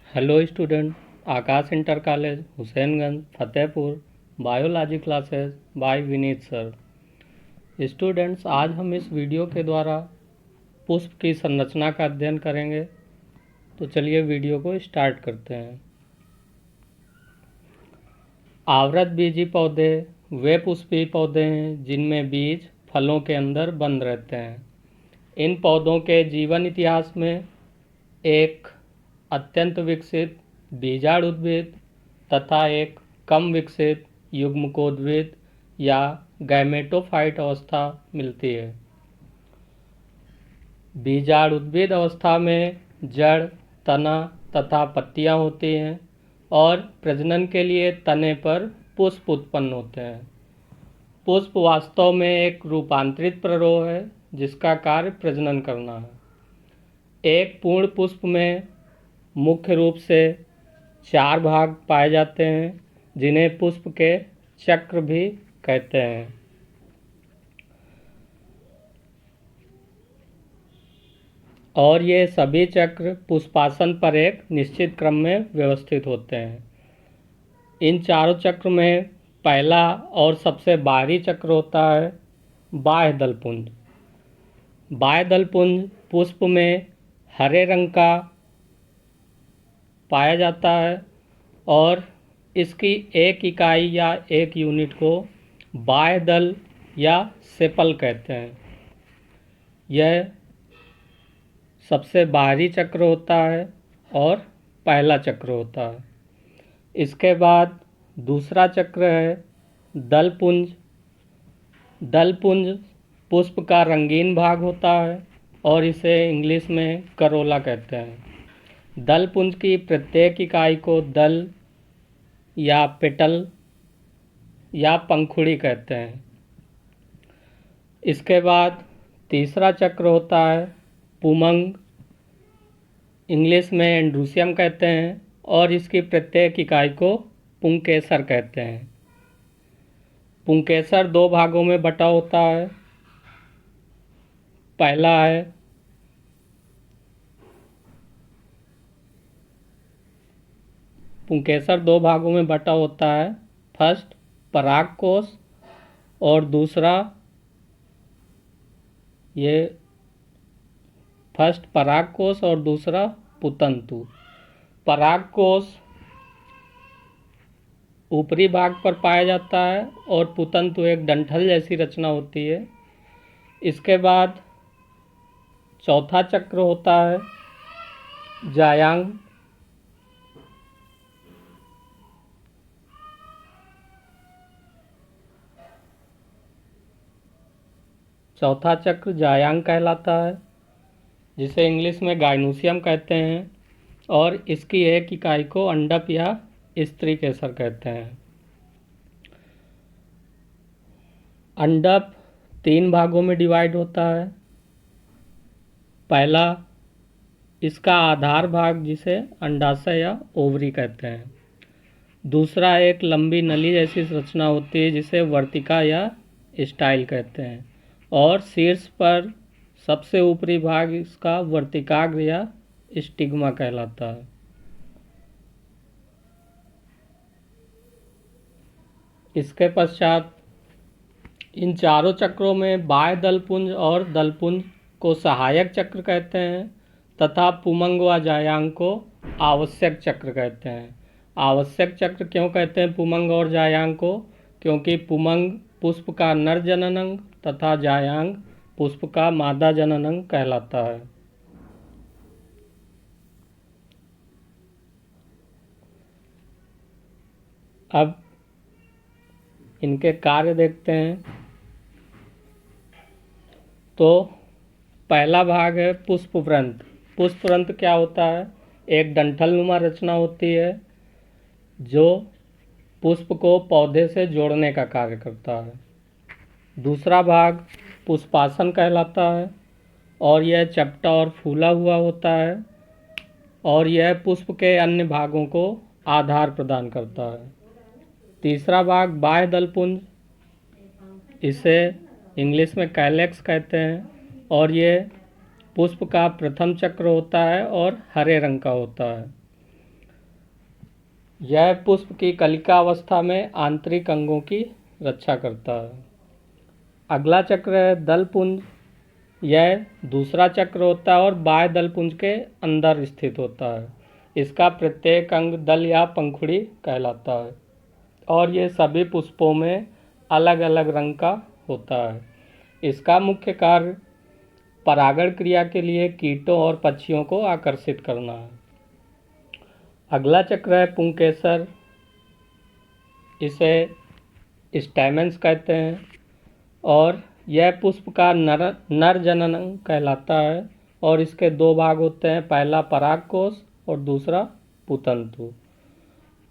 Hello student. Aakash inter college Husainganj Fatehpur biology classes by Vineet sir. Students, आज हम इस वीडियो के द्वारा पुष्प की संरचना का अध्ययन करेंगे। तो चलिए वीडियो को स्टार्ट करते हैं। आवृत बीजी पौधे वे पुष्पीय पौधे हैं जिनमें बीज फलों के अंदर बंद रहते हैं। इन पौधों के जीवन इतिहास में एक अत्यंत विकसित बीजाणु उद्भिद तथा एक कम विकसित युग्मकोद्भिद या गैमेटोफाइट अवस्था मिलती है। बीजाणु उद्भिद अवस्था में जड़, तना तथा पत्तियां होती हैं और प्रजनन के लिए तने पर पुष्प उत्पन्न होते हैं। पुष्प वास्तव में एक रूपांतरित प्ररोह है जिसका कार्य प्रजनन करना है। एक पूर्ण पुष्प में मुख्य रूप से 4 भाग पाए जाते हैं जिन्हें पुष्प के चक्र भी कहते हैं। और ये सभी चक्र पुष्पासन पर एक निश्चित क्रम में व्यवस्थित होते हैं। इन चारों चक्र में पहला और सबसे बाहरी चक्र होता है बाह्य दलपुंज। बाह्य दलपुंज पुष्प में हरे रंग का पाया जाता है और इसकी एक इकाई या एक यूनिट को बाह्य दल या सेपल कहते हैं। यह सबसे बाहरी चक्र होता है और पहला चक्र होता है। इसके बाद दूसरा चक्र है दलपुंज। दलपुंज पुष्प का रंगीन भाग होता है और इसे इंग्लिश में करोला कहते हैं। दलपुंज की प्रत्येक इकाई को दल या पेटल या पंखुड़ी कहते हैं। इसके बाद तीसरा चक्र होता है पुमंग, इंग्लिश में एंड्रूसियम कहते हैं और इसकी प्रत्येक इकाई को पुंकेसर कहते हैं। पुंकेसर 2 भागों में बटा होता है। पहला है पुंकेसर 2 भागों में बटा होता है। फर्स्ट परागकोश और दूसरा फर्स्ट परागकोश और दूसरा पुतंतु। परागकोश ऊपरी भाग पर पाया जाता है और पुतंतु एक डंठल जैसी रचना होती है। इसके बाद चौथा चक्र होता है जायांग। चौथा चक्र जायांग कहलाता है जिसे इंग्लिश में गाइनोसियम कहते हैं और इसकी एक इकाई को अंडप या स्त्री केसर कहते हैं। अंडप 3 भागों में डिवाइड होता है। पहला इसका आधार भाग जिसे अंडाशय या ओवरी कहते हैं। दूसरा एक लंबी नली जैसी रचना होती है जिसे वर्तिका या स्टाइल कहते हैं और शीर्ष पर सबसे ऊपरी भाग इसका वर्तिकाग्र या स्टिग्मा कहलाता है। इसके पश्चात इन चारों चक्रों में बाह्य दलपुंज और दलपुंज को सहायक चक्र कहते हैं तथा पुमंग व जायांग को आवश्यक चक्र कहते हैं। आवश्यक चक्र क्यों कहते हैं पुमंग और जायांग को? क्योंकि पुमंग पुष्प का नर जननांग तथा जायांग पुष्प का मादा जननांग कहलाता है। अब इनके कार्य देखते हैं। तो पहला भाग है पुष्पवृंत। पुष्पवृंत क्या होता है? एक डंठल नुमा रचना होती है जो पुष्प को पौधे से जोड़ने का कार्य करता है। दूसरा भाग पुष्पासन कहलाता है और यह चपटा और फूला हुआ होता है और यह पुष्प के अन्य भागों को आधार प्रदान करता है। तीसरा भाग बाह्य दलपुंज, इसे इंग्लिश में कैलेक्स कहते हैं और यह पुष्प का प्रथम चक्र होता है और हरे रंग का होता है। यह पुष्प की कलिका अवस्था में आंतरिक अंगों की रक्षा करता है। अगला चक्र है दलपुंज। यह दूसरा चक्र होता है और बाह्य दलपुंज के अंदर स्थित होता है। इसका प्रत्येक अंग दल या पंखुड़ी कहलाता है और ये सभी पुष्पों में अलग अलग रंग का होता है। इसका मुख्य कार्य परागण क्रिया के लिए कीटों और पक्षियों को आकर्षित करना है। अगला चक्र है पुंकेसर। इसे स्टैमेंस कहते हैं और यह पुष्प का नर जनन कहलाता है और इसके दो भाग होते हैं, पहला पराग कोश और दूसरा पुतंतु।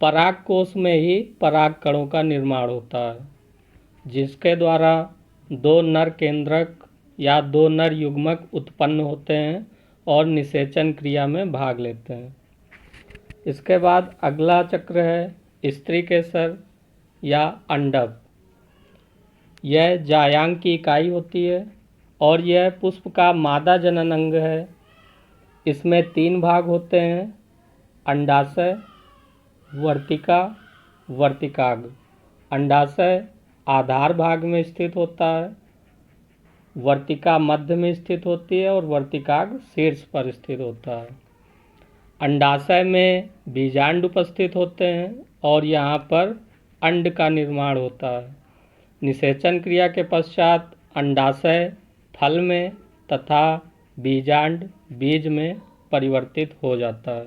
पराग कोश में ही पराग कणों का निर्माण होता है, जिसके द्वारा दो नर केंद्रक या दो नर युग्मक उत्पन्न होते हैं और निषेचन क्रिया में भाग लेते हैं। इसके बाद अगला चक्र है स्त्री केसर या अंडक। यह जायांग की इकाई होती है और यह पुष्प का मादा जनन अंग है। इसमें 3 भाग होते हैं, अंडाशय, वर्तिका, वर्तिकाग्र। अंडाशय आधार भाग में स्थित होता है, वर्तिका मध्य में स्थित होती है और वर्तिकाग्र शीर्ष पर स्थित होता है। अंडाशय में बीजांड उपस्थित होते हैं और यहाँ पर अंड का निर्माण होता है। निषेचन क्रिया के पश्चात अंडाशय फल में तथा बीजांड बीज में परिवर्तित हो जाता है।